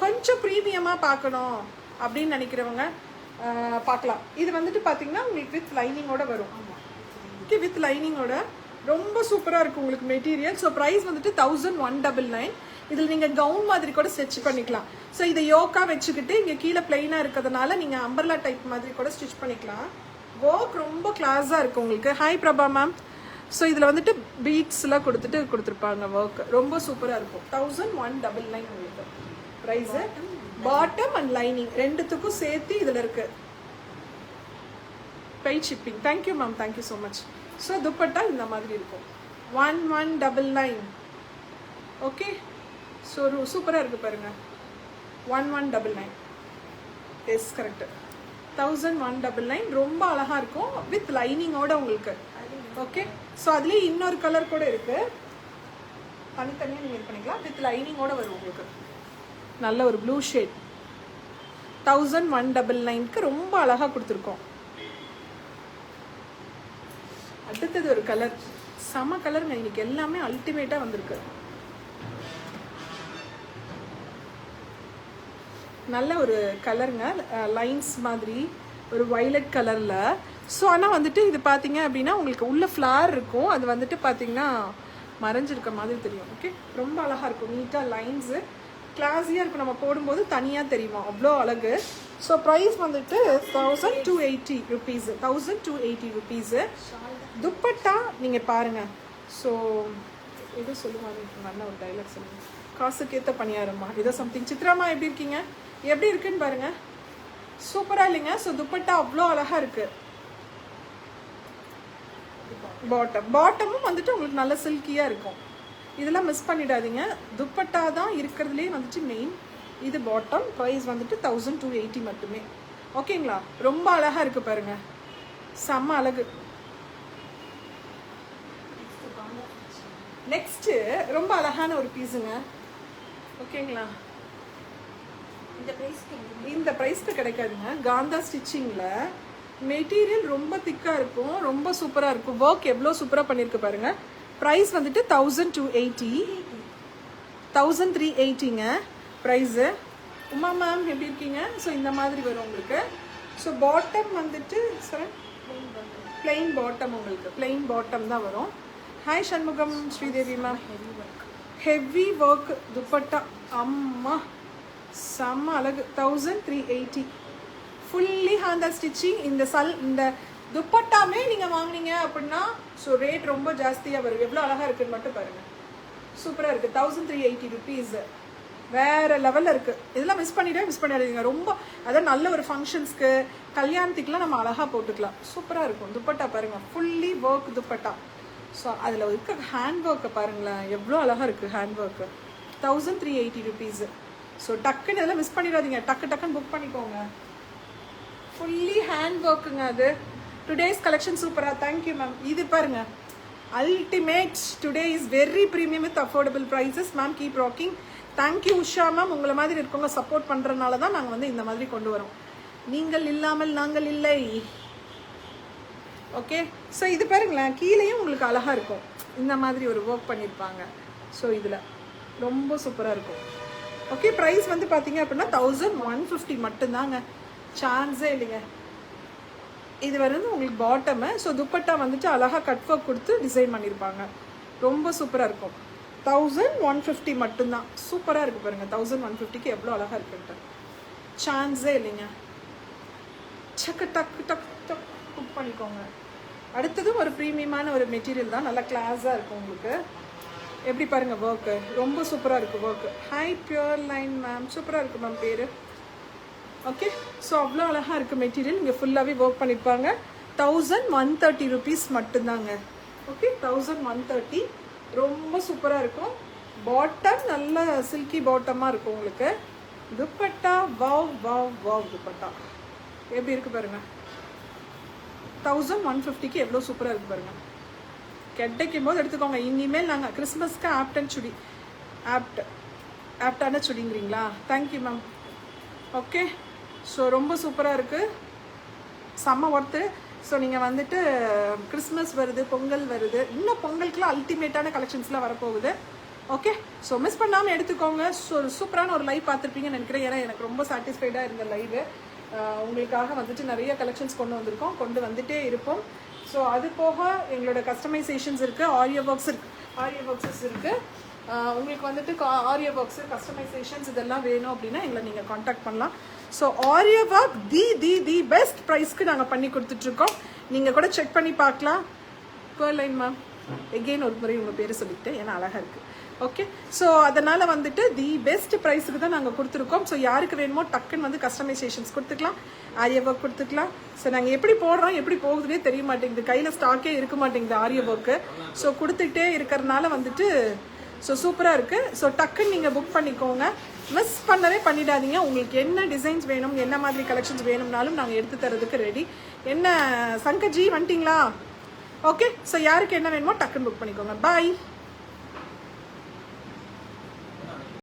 Speaker 1: கொஞ்சம் ப்ரீமியமாக பார்க்கணும் அப்படின்னு நினைக்கிறவங்க பார்க்கலாம். இது வந்துட்டு பார்த்தீங்கன்னா உங்களுக்கு வித் லைனிங்கோட வரும். ஓகே, வித் லைனிங்கோட ரொம்ப சூப்பராக இருக்கும் உங்களுக்கு மெட்டீரியல். ஸோ ப்ரைஸ் வந்துட்டு 1199. இதில் நீங்கள் கவுன் மாதிரி கூட ஸ்டிச் பண்ணிக்கலாம். ஸோ இதை யோக்காக வச்சுக்கிட்டு இங்கே கீழே பிளெயினாக இருக்கிறதுனால நீங்கள் அம்பர்லா டைப் மாதிரி கூட ஸ்டிச் பண்ணிக்கலாம். ஒர்க் ரொம்ப கிளாஸாக இருக்கும் உங்களுக்கு. Hi Prabha ma'am. ஸோ இதில் வந்துட்டு பீட்ஸ்லாம் கொடுத்துருப்பாங்க. ஒர்க் ரொம்ப சூப்பராக இருக்கும். 1199 உங்களுக்கு ப்ரைஸு. பாட்டம் அண்ட் லைனிங் ரெண்டுத்துக்கும் சேர்த்து இதில் இருக்கு. Paid shipping. Thank you ma'am, thank you so much. So dupatta இந்த மாதிரி இருக்கும். 1199. ஓகே, ஸோ சூப்பராக இருக்குது பாருங்கள். 1199. S correct. 1199 ரொம்ப அழகாக இருக்கும் வித் லைனிங்கோட உங்களுக்கு. ஓகே, ஸோ அதுலேயே இன்னொரு கலர் கூட இருக்குது, தனித்தனியாக நீங்கள் பண்ணிக்கலாம். வித் லைனிங்கோட வரும் உங்களுக்கு. நல்ல ஒரு ப்ளூ ஷேட். 1199க்கு ரொம்ப அழகாக கொடுத்துருக்கோம். அடுத்தது ஒரு கலர், செம கலருங்க. இன்னைக்கு எல்லாமே அல்டிமேட்டாக வந்திருக்கு. நல்ல ஒரு கலருங்க, லைன்ஸ் மாதிரி ஒரு வைலட் கலரில். ஸோ ஆனால் வந்துட்டு இது பார்த்தீங்க அப்படின்னா உங்களுக்கு உள்ள ஃப்ளார் இருக்கும், அது வந்துட்டு பார்த்தீங்கன்னா மறைஞ்சிருக்க மாதிரி தெரியும். ஓகே, ரொம்ப அழகாக இருக்கும். நீட்டாக லைன்ஸு கிளாஸியாக இருக்கும், நம்ம போடும்போது தனியாக தெரியுமா, அவ்வளோ அழகு. ஸோ ப்ரைஸ் வந்துட்டு 1280 rupees, 1280 rupees. துப்பட்டா நீங்கள் பாருங்கள். ஸோ எது சொல்லுவாங்க, நல்ல ஒரு டைலாக் சொல்லுங்கள், காசுக்கேற்ற பணியாரம்மா, ஏதோ சம்திங். சித்ராமா எப்படி இருக்கீங்க, எப்படி இருக்குன்னு பாருங்கள், சூப்பராக இல்லைங்க. ஸோ துப்பட்டா அவ்வளோ அழகாக இருக்குது. பாட்டமும் வந்துட்டு உங்களுக்கு நல்ல சில்கியாக இருக்கும். இதெல்லாம் மிஸ் பண்ணிடாதீங்க. துப்பட்டா தான் இருக்கிறதுலே வந்துட்டு மெயின். இது பாட்டம். ப்ரைஸ் வந்துட்டு 1280 மட்டுமே. ஓகேங்களா, ரொம்ப அழகாக இருக்குது பாருங்க, செம்ம அழகு. நெக்ஸ்ட்டு ரொம்ப அழகான ஒரு பீஸுங்க. ஓகேங்களா, இந்த ப்ரைஸ்க்கு கிடைக்காதுங்க. காந்தா ஸ்டிச்சிங்கில் மெட்டீரியல் ரொம்ப திக்காக இருக்கும், ரொம்ப சூப்பராக இருக்கும். ஒர்க் எவ்வளோ சூப்பராக பண்ணியிருக்கு பாருங்கள். ப்ரைஸ் வந்துட்டு 1280, 1380ங்க ப்ரைஸு. உமா மேம் எப்படி இருக்கீங்க? ஸோ இந்த மாதிரி வரும் உங்களுக்கு. ஸோ பாட்டம் வந்துட்டு சார் பிளெயின் பாட்டம், உங்களுக்கு பிளெயின் பாட்டம் தான் வரும். Hi Shanmugam, Sridevi ma'am. Heavy work dupatta, அம்மா செம்ம அழகு. 1380 ஃபுல்லி ஹேண்ட் ஸ்டிச்சிங். இந்த துப்பட்டாமே நீங்கள் வாங்கினீங்க அப்படின்னா ஸோ ரேட் ரொம்ப ஜாஸ்தியாக வரும். எவ்வளோ அழகாக இருக்குன்னு மட்டும் பாருங்கள், சூப்பராக இருக்குது. 1380 rupees, வேறு லெவலில் இருக்குது. இதெல்லாம் மிஸ் பண்ணிடாதீங்க. ரொம்ப அதாவது நல்ல ஒரு ஃபங்க்ஷன்ஸ்க்கு, கல்யாணத்துக்குலாம் நம்ம அழகாக போட்டுக்கலாம், சூப்பராக இருக்கும். துப்பட்டா பாருங்கள், ஃபுல்லி ஒர்க் துப்பட்டா. ஸோ அதில் இருக்க ஹேண்ட் ஒர்க்கை பாருங்களேன், எவ்வளோ அழகாக இருக்குது ஹேண்ட் ஒர்க்கு. 1380 rupees. ஸோ டக்குன்னு இதெல்லாம் மிஸ் பண்ணிடாதீங்க, டக்குன்னு புக் பண்ணிக்கோங்க. ஃபுல்லி ஹேண்ட் ஒர்க்குங்க அது. டுடேஸ் கலெக்ஷன் சூப்பராக, தேங்க்யூ மேம். இது பாருங்க, ultimate. Today is very premium with affordable prices. Ma'am keep rocking. Thank you Usha ma'am. உங்களை மாதிரி இருக்கவங்க சப்போர்ட் பண்ணுறதுனால தான் நாங்கள் வந்து இந்த மாதிரி கொண்டு வரோம். நீங்கள் இல்லாமல் நாங்கள் இல்லை. ஓகே, ஸோ இது பாருங்களேன், கீழேயும் உங்களுக்கு அழகாக இருக்கும். இந்த மாதிரி ஒரு ஒர்க் பண்ணியிருப்பாங்க. ஸோ இதில் ரொம்ப சூப்பராக இருக்கும். ஓகே, ப்ரைஸ் வந்து பார்த்தீங்க அப்படின்னா 1150 மட்டும்தாங்க, சான்ஸே இல்லைங்க. இது வந்து உங்களுக்கு பாட்டமு. ஸோ துப்பட்டா வந்துட்டு அழகாக கட் ஒர்க் கொடுத்து டிசைன் பண்ணியிருப்பாங்க, ரொம்ப சூப்பராக இருக்கும். 1150 மட்டும்தான், சூப்பராக இருக்குது பாருங்கள். 1150க்கு எவ்வளோ அழகாக இருக்குன்ட்டு, சான்ஸே இல்லைங்க. டக்கு குக் பண்ணிக்கோங்க. அடுத்ததும் ஒரு ப்ரீமியமான ஒரு மெட்டீரியல் தான், நல்லா கிளாஸாக இருக்கும் உங்களுக்கு. எப்படி பாருங்கள் ஒர்க்கு, ரொம்ப சூப்பராக இருக்குது work. Hi pure line ma'am, சூப்பராக இருக்குது மேம் பேர். ஓகே, ஸோ அவ்வளோ அழகாக இருக்குது மெட்டீரியல். இங்கே ஃபுல்லாகவே ஒர்க் பண்ணியிருப்பாங்க. 1130 rupees மட்டும்தாங்க. ஓகே, 1130, ரொம்ப சூப்பராக இருக்கும். பாட்டம் நல்ல சில்கி பாட்டமாக இருக்கும் உங்களுக்கு. துப்பட்டா வாவ் துப்பட்டா எப்படி இருக்குது பாருங்கள். 1150க்கு எவ்வளோ சூப்பராக இருக்குது பாருங்கள். கிடைக்கும் போது எடுத்துக்கோங்க. இனிமேல் நாங்கள் கிறிஸ்மஸ்க்கு ஆப்டான சுடிங்கிறீங்களா? Thank you ma'am. ஓகே, ஸோ ரொம்ப சூப்பராக இருக்குது, செம்ம ஒர்த்து. ஸோ நீங்கள் வந்துட்டு கிறிஸ்மஸ் வருது, பொங்கல் வருது, இன்னும் பொங்கலுக்குலாம் அல்டிமேட்டான கலெக்ஷன்ஸ்லாம் வரப்போகுது. ஓகே, ஸோ மிஸ் பண்ணாமல் எடுத்துக்கோங்க. ஸோ சூப்பரான ஒரு லைவ் பார்த்துருப்பீங்கன்னு நினைக்கிறேன். ஏன்னா எனக்கு ரொம்ப சாட்டிஸ்ஃபைடாக இருந்த லைவு. உங்களுக்காக வந்துட்டு நிறைய கலெக்ஷன்ஸ் கொண்டு வந்துட்டே இருப்போம். ஸோ அது போக எங்களோட கஸ்டமைசேஷன்ஸ் இருக்குது, ஆரியோ ஒர்க்ஸஸ் இருக்குது. உங்களுக்கு வந்துட்டு ஆரியோ ஒர்க்ஸு, கஸ்டமைசேஷன்ஸ் இதெல்லாம் வேணும் அப்படின்னா எங்களை நீங்கள் காண்டாக்ட் பண்ணலாம். ஸோ ஆரியோ ஒர்க் தி பெஸ்ட் ப்ரைஸ்க்கு நாங்கள் பண்ணி கொடுத்துட்ருக்கோம். நீங்கள் கூட செக் பண்ணி பார்க்கலாம். பேர்லைன் மேம், எகெயின் ஒரு முறை உங்கள் பேர் சொல்லிக்கிட்டேன், ஏன்னா அழகாக இருக்குது. ஓகே, ஸோ அதனால் வந்துட்டு தி பெஸ்ட் ப்ரைஸுக்கு தான் நாங்கள் கொடுத்துருக்கோம். ஸோ யாருக்கு வேணுமோ டக்குன்னு வந்து கஸ்டமைசேஷன்ஸ் கொடுத்துக்கலாம், ஆரியோ ஒர்க் கொடுத்துக்கலாம். ஸோ நாங்கள் எப்படி போடுறோம், எப்படி போகுதுன்னே தெரிய மாட்டேங்குது, கையில் ஸ்டாக்கே இருக்க மாட்டேங்குது ஆரியோ ஒர்க்கு. ஸோ கொடுத்துட்டே இருக்கிறதுனால வந்துட்டு ஸோ சூப்பராக இருக்குது. ஸோ டக்குன்னு நீங்கள் புக் பண்ணிக்கோங்க, மிஸ் பண்ணவே பண்ணிடாதீங்க. உங்களுக்கு என்ன டிசைன்ஸ் வேணும், என்ன மாதிரி கலெக்ஷன்ஸ் வேணும்னாலும் நாங்கள் எடுத்து தரதுக்கு ரெடி. என்ன சங்கர்ஜி வந்துட்டிங்களா? ஓகே, ஸோ யாருக்கு என்ன வேணுமோ டக்குன்னு புக் பண்ணிக்கோங்க. பாய்.